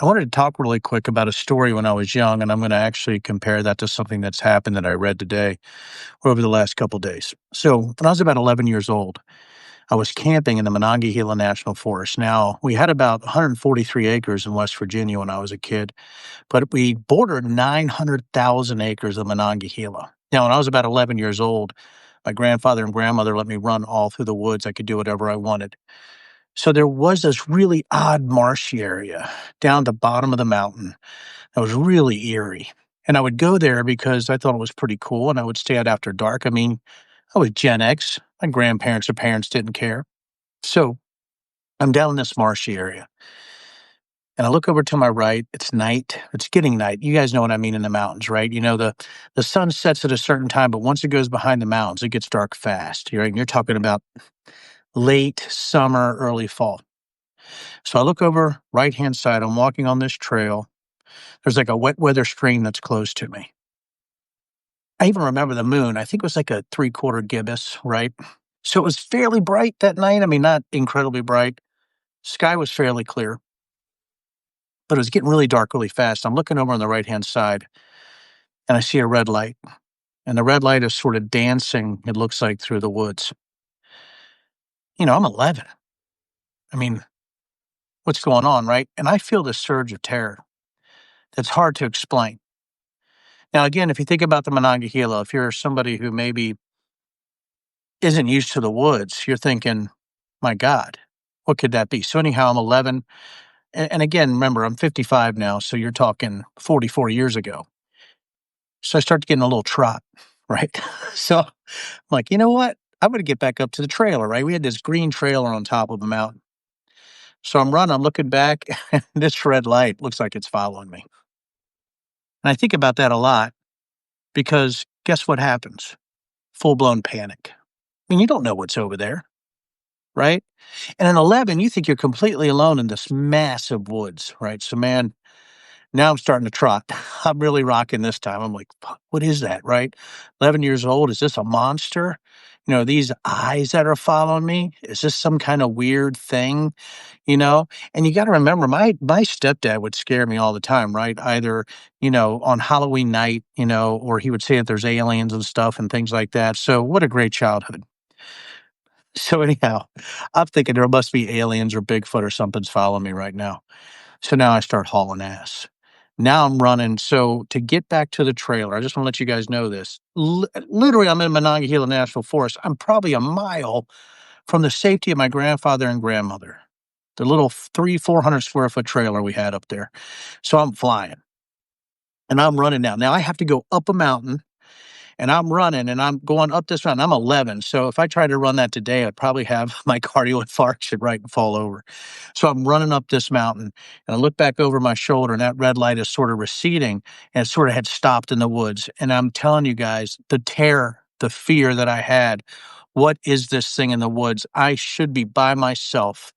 I wanted to talk really quick about a story when I was young, and I'm going to actually compare that to something that's happened that I read today or over the last couple days. So, when I was about 11 years old, I was camping in the Monongahela National Forest. Now, we had about 143 acres in West Virginia when I was a kid, but we bordered 900,000 acres of Monongahela. Now, when I was about 11 years old, my grandfather and grandmother let me run all through the woods. I could do whatever I wanted. So there was this really odd marshy area down the bottom of the mountain that was really eerie. And I would go there because I thought it was pretty cool and I would stay out after dark. I mean, I was Gen X. My grandparents or parents didn't care. So I'm down in this marshy area and I look over to my right. It's night. It's getting night. You guys know what I mean in the mountains, right? You know, the sun sets at a certain time, but once it goes behind the mountains, it gets dark fast. Right? And you're talking about late summer, early fall. So I look over right hand side. I'm walking on this trail. There's like a wet weather stream that's close to me. I even remember the moon. I think it was like a three-quarter gibbous, right? So it was fairly bright that night. I mean, not incredibly bright. Sky was fairly clear, but it was getting really dark really fast. I'm looking over on the right hand side and I see a red light. And the red light is sort of dancing, it looks like, through the woods. I'm 11. I mean, what's going on, right? And I feel this surge of terror that's hard to explain. Now, again, if you think about the Monongahela, if you're somebody who maybe isn't used to the woods, you're thinking, my God, what could that be? So, anyhow, I'm 11. And again, remember, I'm 55 now. So you're talking 44 years ago. So I start getting a little trot, right? So I'm like, you know what? I'm going to get back up to the trailer, right? We had this green trailer on top of the mountain. So I'm running, I'm looking back, and this red light looks like it's following me. And I think about that a lot because guess what happens? Full blown panic. I mean, you don't know what's over there, right? And at 11, you think you're completely alone in this massive woods, right? So, man, now I'm starting to trot. I'm really rocking this time. I'm like, "Fuck, what is that, right? 11 years old. Is this a monster? These eyes that are following me? Is this some kind of weird thing? And you got to remember, my stepdad would scare me all the time, right? Either, on Halloween night, or he would say that there's aliens and stuff and things like that. So, what a great childhood. So anyhow, I'm thinking there must be aliens or Bigfoot or something's following me right now. So now I start hauling ass. Now I'm running. So to get back to the trailer, I just want to let you guys know this. Literally, I'm in Monongahela National Forest. I'm probably a mile from the safety of my grandfather and grandmother. The little 400 square foot trailer we had up there. So I'm flying and I'm running now. Now I have to go up a mountain and I'm running and I'm going up this mountain. I'm 11. So if I tried to run that today, I'd probably have my cardio infarction right and fall over. So I'm running up this mountain and I look back over my shoulder and that red light is sort of receding and it sort of had stopped in the woods. And I'm telling you guys, the terror, the fear that I had, what is this thing in the woods? I should be by myself,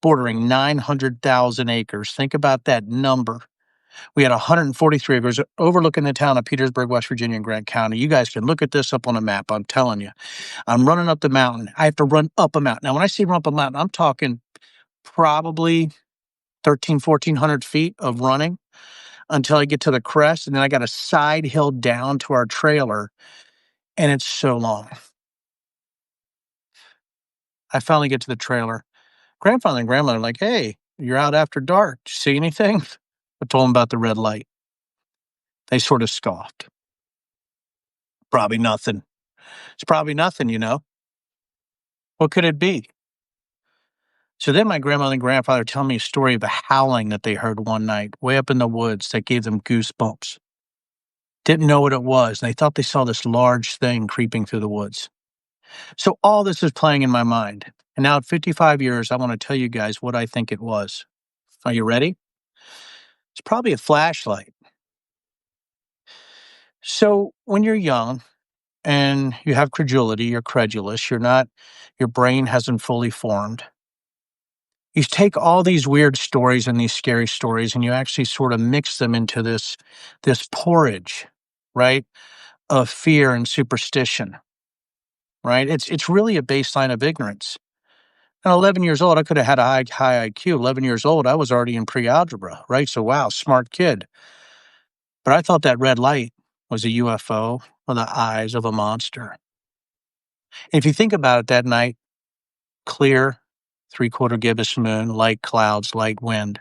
bordering 900,000 acres. Think about that number. We had 143 acres overlooking the town of Petersburg, West Virginia, and Grant County. You guys can look at this up on a map. I'm telling you, I'm running up the mountain. I have to run up a mountain. Now, when I say run up a mountain, I'm talking probably 1,400 feet of running until I get to the crest. And then I got a side hill down to our trailer. And it's so long. I finally get to the trailer. Grandfather and grandmother are like, hey, you're out after dark. Did you see anything? I told them about the red light. They sort of scoffed. Probably nothing. It's probably nothing. What could it be? So then my grandmother and grandfather tell me a story of a howling that they heard one night way up in the woods that gave them goosebumps. Didn't know what it was, and they thought they saw this large thing creeping through the woods. So all this is playing in my mind. And now at 55 years, I want to tell you guys what I think it was. Are you ready? It's probably a flashlight. So when you're young and you have credulity, you're credulous, your brain hasn't fully formed. You take all these weird stories and these scary stories and you actually sort of mix them into this porridge, right, of fear and superstition, right? It's really a baseline of ignorance. At 11 years old, I could have had a high IQ. 11 years old, I was already in pre-algebra, right? So, wow, smart kid. But I thought that red light was a UFO or the eyes of a monster. If you think about it, that night, clear, three-quarter gibbous moon, light clouds, light wind.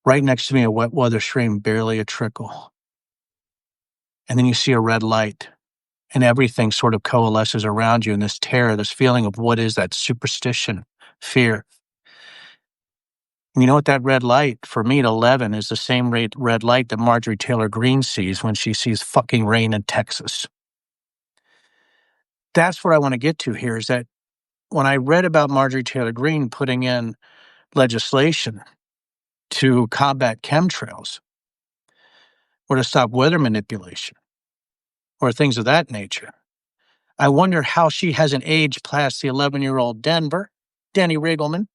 Right next to me, a wet weather stream, barely a trickle. And then you see a red light, and everything sort of coalesces around you in this terror, this feeling of what is that superstition, fear. And you know what that red light, for me at 11, is the same red light that Marjorie Taylor Greene sees when she sees fucking rain in Texas. That's what I want to get to here is that when I read about Marjorie Taylor Greene putting in legislation to combat chemtrails or to stop weather manipulation or things of that nature, I wonder how she hasn't aged past the 11-year-old Denny Riggleman,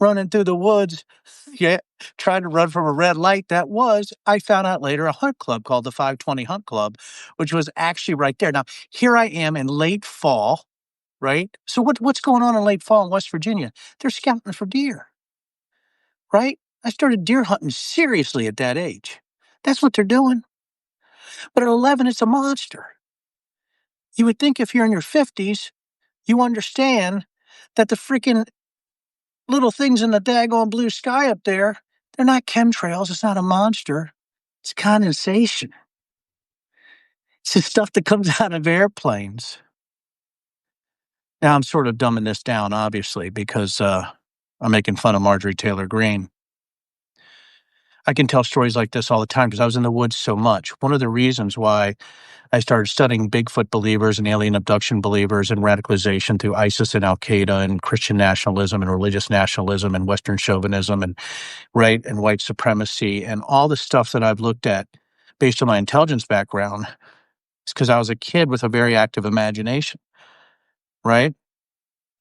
running through the woods, yeah, trying to run from a red light that was, I found out later, a hunt club called the 520 Hunt Club, which was actually right there. Now, here I am in late fall, right? So what's going on in late fall in West Virginia? They're scouting for deer, right? I started deer hunting seriously at that age. That's what they're doing. But at 11, it's a monster. You would think if you're in your 50s, you understand that the freaking little things in the daggone blue sky up there, they're not chemtrails. It's not a monster. It's condensation. It's the stuff that comes out of airplanes. Now, I'm sort of dumbing this down, obviously, because I'm making fun of Marjorie Taylor Greene. I can tell stories like this all the time because I was in the woods so much. One of the reasons why I started studying Bigfoot believers and alien abduction believers and radicalization through ISIS and Al Qaeda and Christian nationalism and religious nationalism and Western chauvinism and and white supremacy and all the stuff that I've looked at based on my intelligence background is because I was a kid with a very active imagination, right?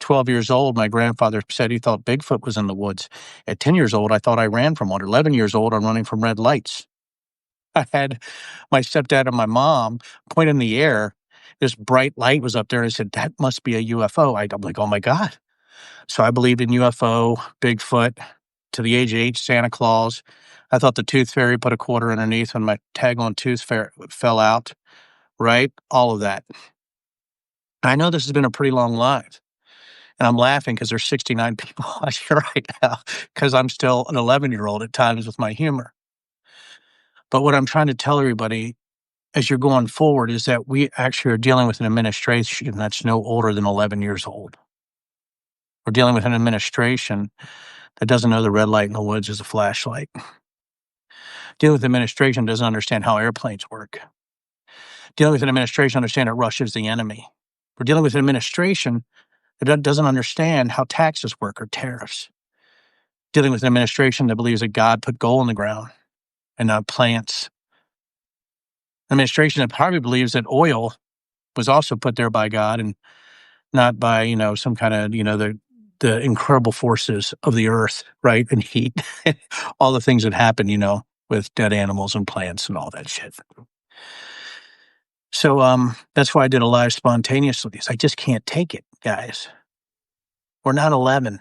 12 years old, my grandfather said he thought Bigfoot was in the woods. At 10 years old, I thought I ran from one. 11 years old, I'm running from red lights. I had my stepdad and my mom point in the air. This bright light was up there. And I said, that must be a UFO. I'm like, oh my God. So I believed in UFO, Bigfoot, to the age of 8, Santa Claus. I thought the tooth fairy put a quarter underneath when my tag on tooth fairy fell out, right? All of that. I know this has been a pretty long life. And I'm laughing because there's 69 people watching right now because I'm still an 11-year-old at times with my humor. But what I'm trying to tell everybody as you're going forward is that we actually are dealing with an administration that's no older than 11 years old. We're dealing with an administration that doesn't know the red light in the woods is a flashlight. Dealing with an administration doesn't understand how airplanes work. Dealing with an administration understand that Russia's the enemy. We're dealing with an administration that doesn't understand how taxes work or tariffs. Dealing with an administration that believes that God put gold in the ground and not plants. An administration that probably believes that oil was also put there by God and not by, some kind of, the incredible forces of the earth, right? And heat, all the things that happen, with dead animals and plants and all that shit. So that's why I did a live spontaneously. I just can't take it, guys. We're not 11.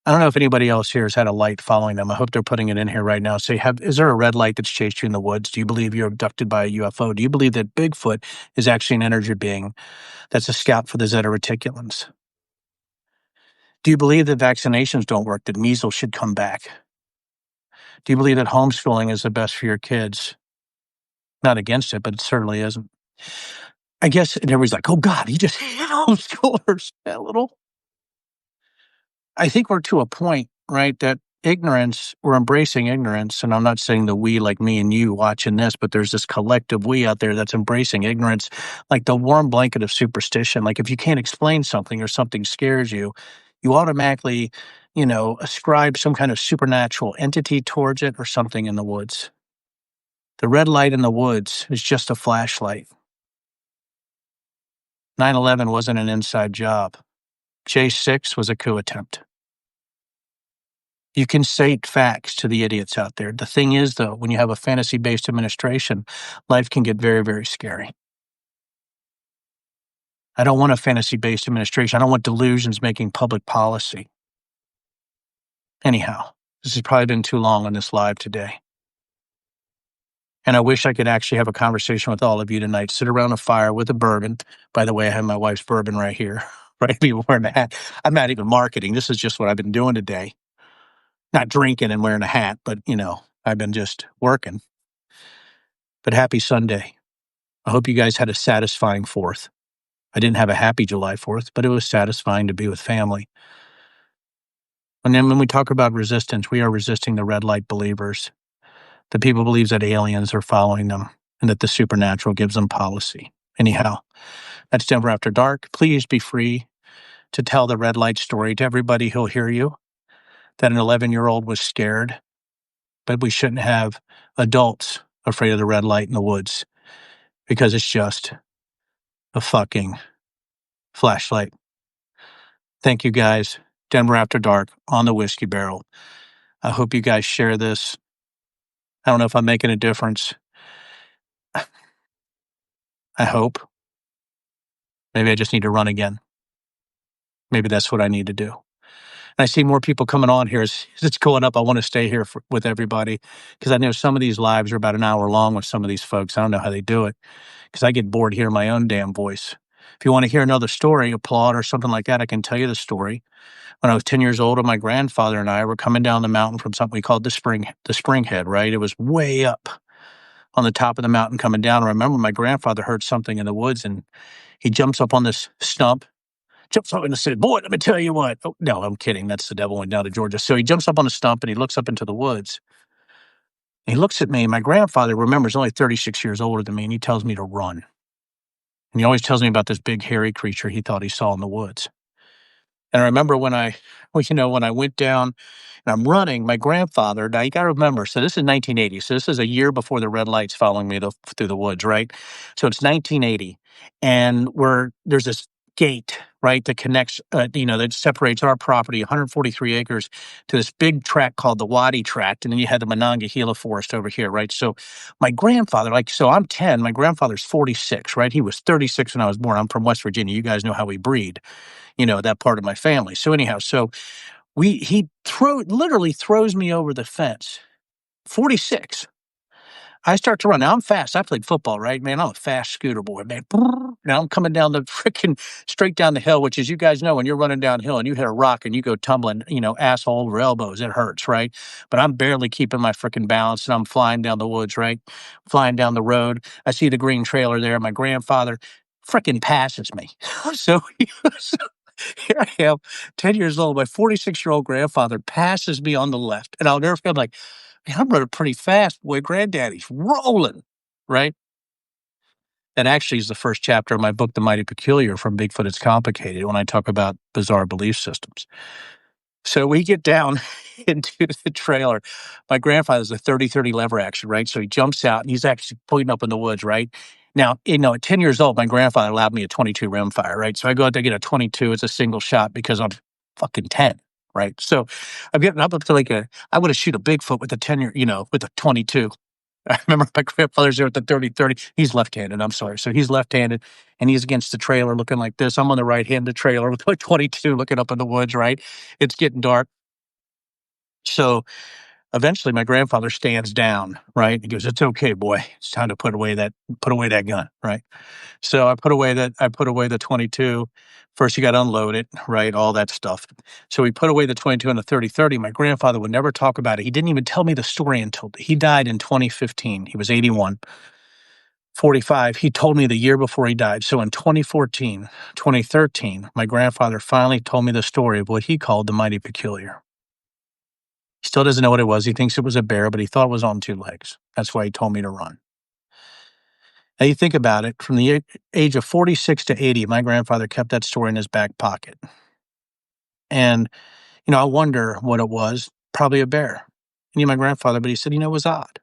I don't know if anybody else here has had a light following them. I hope they're putting it in here right now. Say, is there a red light that's chased you in the woods? Do you believe you're abducted by a UFO? Do you believe that Bigfoot is actually an energy being that's a scout for the Zeta Reticulans? Do you believe that vaccinations don't work, that measles should come back? Do you believe that homeschooling is the best for your kids? Not against it, but it certainly isn't. I guess, and everybody's like, oh God, he just hit homeschoolers a little. I think we're to a point, right, that we're embracing ignorance. And I'm not saying the we like me and you watching this, but there's this collective we out there that's embracing ignorance, like the warm blanket of superstition. Like if you can't explain something or something scares you, you automatically, ascribe some kind of supernatural entity towards it or something in the woods. The red light in the woods is just a flashlight. 9/11 wasn't an inside job. J6 was a coup attempt. You can state facts to the idiots out there. The thing is, though, when you have a fantasy-based administration, life can get very, very scary. I don't want a fantasy-based administration. I don't want delusions making public policy. Anyhow, this has probably been too long on this live today. And I wish I could actually have a conversation with all of you tonight. Sit around a fire with a bourbon. By the way, I have my wife's bourbon right here. Right? Me wearing a hat. I'm not even marketing. This is just what I've been doing today. Not drinking and wearing a hat, but, I've been just working. But happy Sunday. I hope you guys had a satisfying 4th. I didn't have a happy July 4th, but it was satisfying to be with family. And then when we talk about resistance, we are resisting the red light believers. The people believes that aliens are following them and that the supernatural gives them policy. Anyhow, that's Denver After Dark. Please be free to tell the red light story to everybody who'll hear you, that an 11-year-old was scared, but we shouldn't have adults afraid of the red light in the woods because it's just a fucking flashlight. Thank you, guys. Denver After Dark on the Whiskey Barrel. I hope you guys share this. I don't know if I'm making a difference. I hope. Maybe I just need to run again. Maybe that's what I need to do. And I see more people coming on here as it's going up. I want to stay here with everybody because I know some of these lives are about an hour long with some of these folks. I don't know how they do it because I get bored hearing my own damn voice. If you want to hear another story, applaud or something like that, I can tell you the story. When I was 10 years old, my grandfather and I were coming down the mountain from something we called the spring head, right? It was way up on the top of the mountain coming down. I remember my grandfather heard something in the woods and he jumps up on this stump, jumps up and said, "Boy, let me tell you what." Oh, no, I'm kidding. That's the devil went down to Georgia. So he jumps up on a stump and he looks up into the woods. And he looks at me. My grandfather, remember, is only 36 years older than me, and he tells me to run. And he always tells me about this big hairy creature he thought he saw in the woods. And I remember when I went down and I'm running, my grandfather, now you got to remember, so this is 1980. So this is a year before the red lights following me through the woods, right? So it's 1980. And there's this gate, right, that connects, that separates our property, 143 acres, to this big tract called the Wadi Tract. And then you had the Monongahela Forest over here, right? So my grandfather, so I'm 10, my grandfather's 46, right? He was 36 when I was born. I'm from West Virginia. You guys know how we breed. That part of my family. So anyhow, he literally throws me over the fence. 46. I start to run. Now I'm fast. I played football, right, man? I'm a fast scooter boy, man. Now I'm coming down the freaking straight down the hill, which as you guys know, when you're running downhill and you hit a rock and you go tumbling, asshole over elbows, it hurts, right? But I'm barely keeping my freaking balance and I'm flying down the woods, right? Flying down the road. I see the green trailer there. My grandfather freaking passes me. So here I am, 10 years old. My 46-year-old grandfather passes me on the left. And I'll never forget, I'm like, man, I'm running pretty fast. Boy, granddaddy's rolling, right? That actually is the first chapter of my book, The Mighty Peculiar, From Bigfoot It's Complicated, when I talk about bizarre belief systems. So we get down into the trailer. My grandfather's a 30-30 lever action, right? So he jumps out and he's actually pointing up in the woods, right? Now, at 10 years old, my grandfather allowed me a 22 rimfire, right? So I go out to get a 22. It's a single shot because I'm fucking 10, right? So I'm getting up to I would have shoot a Bigfoot with a 10-year, with a 22. I remember my grandfather's there with the 30-30. He's left-handed, I'm sorry. So he's left-handed, and he's against the trailer looking like this. I'm on the right hand of the trailer with my 22 looking up in the woods, right? It's getting dark. So eventually my grandfather stands down, right? He goes, "It's okay, boy. It's time to put away that gun," right? So I put away the 22. First, you got to unload it, right? All that stuff. So we put away the 22 and the 30-30. My grandfather would never talk about it. He didn't even tell me the story until he died in 2015. He was 81, 45. He told me the year before he died. So in 2014, 2013, my grandfather finally told me the story of what he called the Mighty Peculiar. He still doesn't know what it was. He thinks it was a bear, but he thought it was on two legs. That's why he told me to run. Now you think about it, from the age of 46 to 80, my grandfather kept that story in his back pocket. And, I wonder what it was. Probably a bear. I knew my grandfather, but he said, it was odd.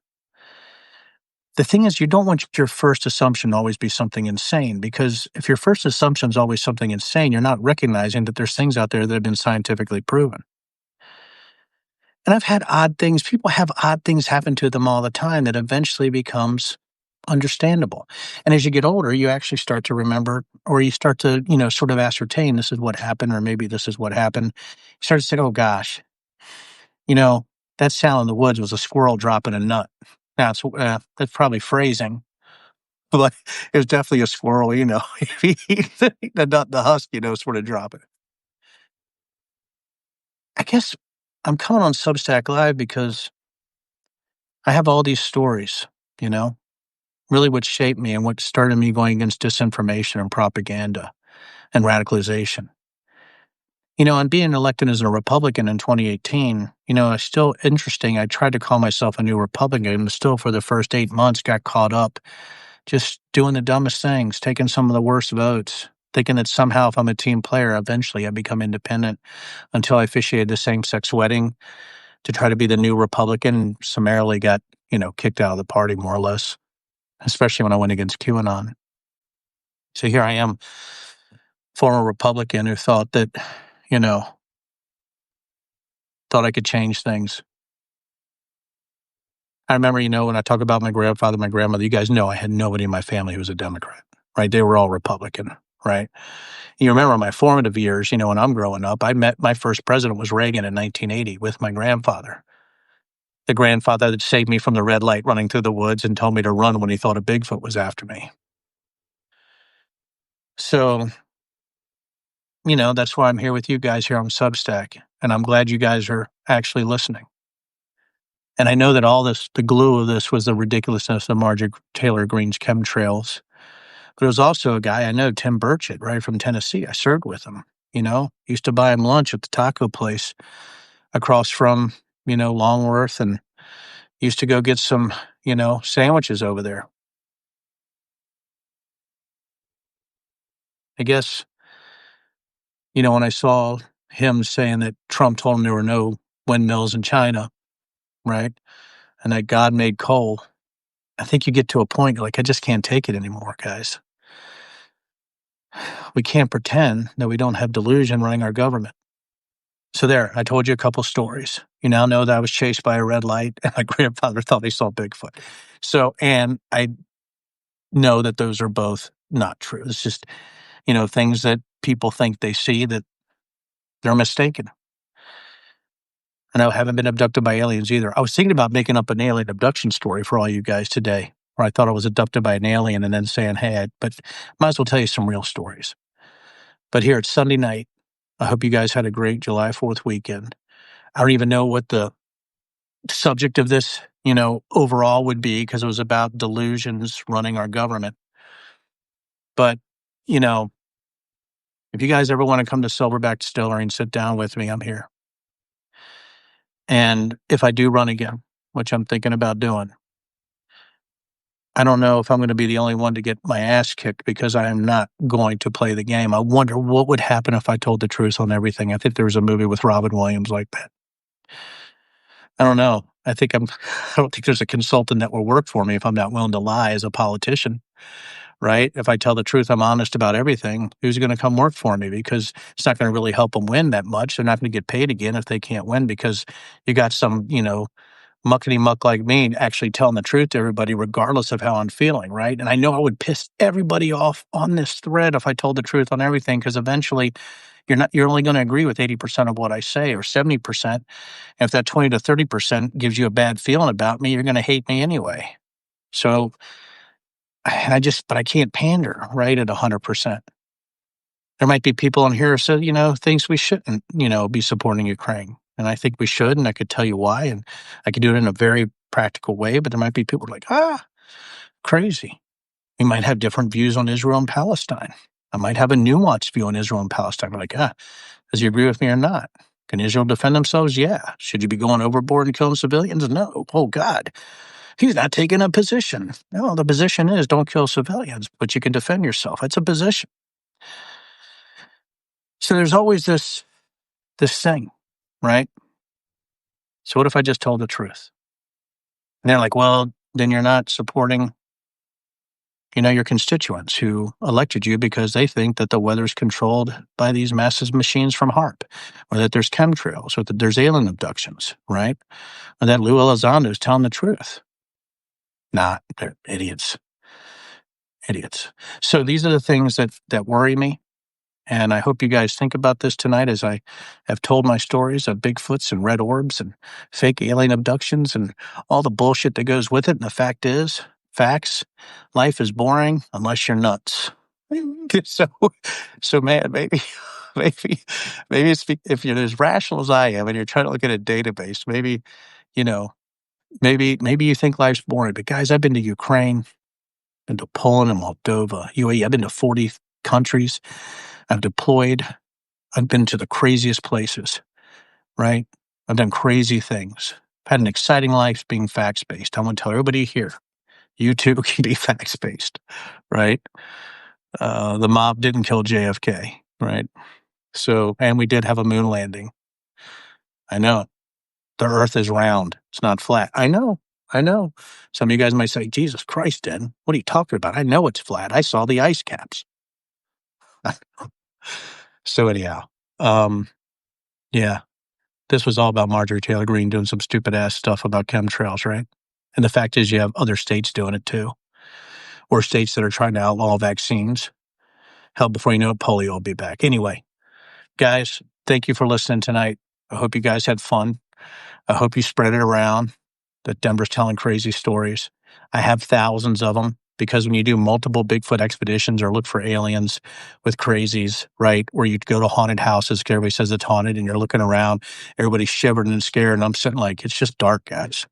The thing is, you don't want your first assumption to always be something insane, because if your first assumption is always something insane, you're not recognizing that there's things out there that have been scientifically proven. And I've had odd things. People have odd things happen to them all the time that eventually becomes understandable. And as you get older, you actually start to remember, or you start to, sort of ascertain this is what happened, or maybe this is what happened. You start to say, oh gosh, you know, that sound in the woods was a squirrel dropping a nut. Now, that's probably phrasing, but it was definitely a squirrel, the nut, the husk, sort of dropping. I guess I'm coming on Substack Live because I have all these stories, you know, really what shaped me and what started me going against disinformation and propaganda and radicalization. And being elected as a Republican in 2018, it's still interesting. I tried to call myself a new Republican and still for the first 8 months got caught up just doing the dumbest things, taking some of the worst votes, thinking that somehow if I'm a team player, eventually I become independent until I officiated a same-sex wedding to try to be the new Republican and summarily got, kicked out of the party more or less, especially when I went against QAnon. So here I am, former Republican who thought that, you know, thought I could change things. I remember, when I talk about my grandfather, my grandmother, you guys know I had nobody in my family who was a Democrat, right? They were all Republican, right? You remember my formative years, when I'm growing up, I met my first president was Reagan in 1980 with my grandfather, the grandfather that saved me from the red light running through the woods and told me to run when he thought a Bigfoot was after me. So, that's why I'm here with you guys here on Substack. And I'm glad you guys are actually listening. And I know that all this, the glue of this was the ridiculousness of Marjorie Taylor Greene's chemtrails. But it was also a guy I know, Tim Burchett, right from Tennessee. I served with him, used to buy him lunch at the taco place across from, Longworth and used to go get some, sandwiches over there. I guess, when I saw him saying that Trump told him there were no windmills in China, right? And that God made coal, I think you get to a point like, I just can't take it anymore, guys. We can't pretend that we don't have delusion running our government. So there, I told you a couple stories. You now know that I was chased by a red light and my grandfather thought he saw Bigfoot. So, and I know that those are both not true. It's just, things that people think they see that they're mistaken. And I haven't been abducted by aliens either. I was thinking about making up an alien abduction story for all you guys today, where I thought I was abducted by an alien and then saying, hey, but might as well tell you some real stories. But here it's Sunday night. I hope you guys had a great July 4th weekend. I don't even know what the subject of this, overall would be because it was about delusions running our government. But, if you guys ever want to come to Silverback Distillery and sit down with me, I'm here. And if I do run again, which I'm thinking about doing, I don't know if I'm going to be the only one to get my ass kicked because I am not going to play the game. I wonder what would happen if I told the truth on everything. I think there was a movie with Robin Williams like that. I don't know. I don't think there's a consultant that will work for me if I'm not willing to lie as a politician, right? If I tell the truth, I'm honest about everything, who's going to come work for me? Because it's not going to really help them win that much. They're not going to get paid again if they can't win because you got some, muckety muck like me actually telling the truth to everybody, regardless of how I'm feeling, right? And I know I would piss everybody off on this thread if I told the truth on everything, because eventually you're only going to agree with 80% of what I say or 70%. If that 20 to 30% gives you a bad feeling about me, you're going to hate me anyway. So, but I can't pander right at 100%. There might be people in here who say, things we shouldn't, be supporting Ukraine. And I think we should, and I could tell you why, and I could do it in a very practical way, but there might be people like, crazy. We might have different views on Israel and Palestine. I might have a nuanced view on Israel and Palestine. I'm like, does he agree with me or not? Can Israel defend themselves? Yeah. Should you be going overboard and killing civilians? No. Oh, God. He's not taking a position. No, the position is don't kill civilians, but you can defend yourself. That's a position. So there's always this thing, right? So what if I just told the truth? And they're like, well, then you're not supporting, your constituents who elected you because they think that the weather's controlled by these massive machines from HARP, or that there's chemtrails, or that there's alien abductions, right? Or that Lou Elizondo is telling the truth. Nah, they're idiots. Idiots. So these are the things that worry me. And I hope you guys think about this tonight as I have told my stories of Bigfoots and red orbs and fake alien abductions and all the bullshit that goes with it. And the fact is, facts, life is boring unless you're nuts. so, so man, maybe, maybe it's if you're as rational as I am and you're trying to look at a database, maybe, you know, maybe you think life's boring. But guys, I've been to Ukraine, been to Poland and Moldova, UAE. I've been to 40 countries. I've deployed. I've been to the craziest places, right? I've done crazy things. I've had an exciting life being facts based. I want to tell everybody here, you too can be facts based, right? The mob didn't kill JFK, right? So, and we did have a moon landing. I know the earth is round. It's not flat. I know. I know. Some of you guys might say, Jesus Christ, Den, what are you talking about? I know it's flat. I saw the ice caps. So anyhow, yeah, this was all about Marjorie Taylor Greene doing some stupid ass stuff about chemtrails, right? And the fact is, you have other states doing it too, or states that are trying to outlaw vaccines. Hell, before you know it, polio will be back. Anyway, guys, thank you for listening tonight. I hope you guys had fun. I hope you spread it around that Denver's telling crazy stories. I have thousands of them because when you do multiple Bigfoot expeditions or look for aliens with crazies, right, where you go to haunted houses, everybody says it's haunted and you're looking around, everybody's shivering and scared, and I'm sitting like, it's just dark, guys.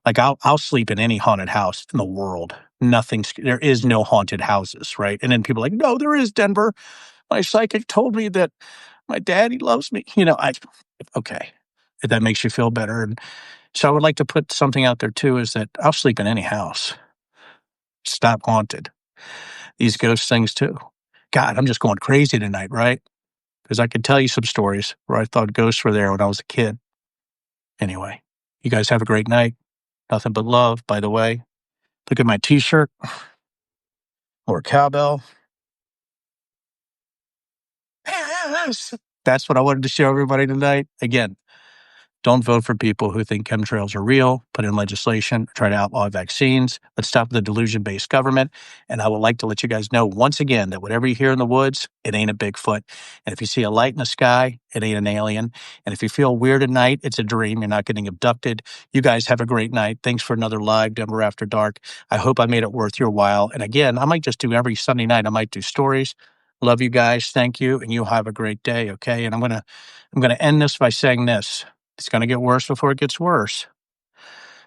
Like I'll sleep in any haunted house in the world. There is no haunted houses, right? And then people are like, no, there is, Denver. My psychic told me that my daddy loves me. Okay, if that makes you feel better. And so I would like to put something out there too, is that I'll sleep in any house. Stop haunted. These ghost things too. God, I'm just going crazy tonight, right? Because I could tell you some stories where I thought ghosts were there when I was a kid. Anyway, you guys have a great night. Nothing but love, by the way. Look at my t-shirt or cowbell. Yes. That's what I wanted to show everybody tonight. Again, don't vote for people who think chemtrails are real, put in legislation, try to outlaw vaccines. Let's stop the delusion-based government. And I would like to let you guys know once again that whatever you hear in the woods, it ain't a Bigfoot. And if you see a light in the sky, it ain't an alien. And if you feel weird at night, it's a dream. You're not getting abducted. You guys have a great night. Thanks for another live Denver After Dark. I hope I made it worth your while. And again, I might just do every Sunday night. I might do stories. Love you guys. Thank you. And you have a great day. Okay. And I'm gonna end this by saying this. It's going to get worse before it gets worse.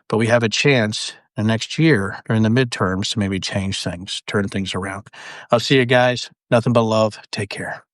But we have a chance next year during the midterms to maybe change things, turn things around. I'll see you guys. Nothing but love. Take care.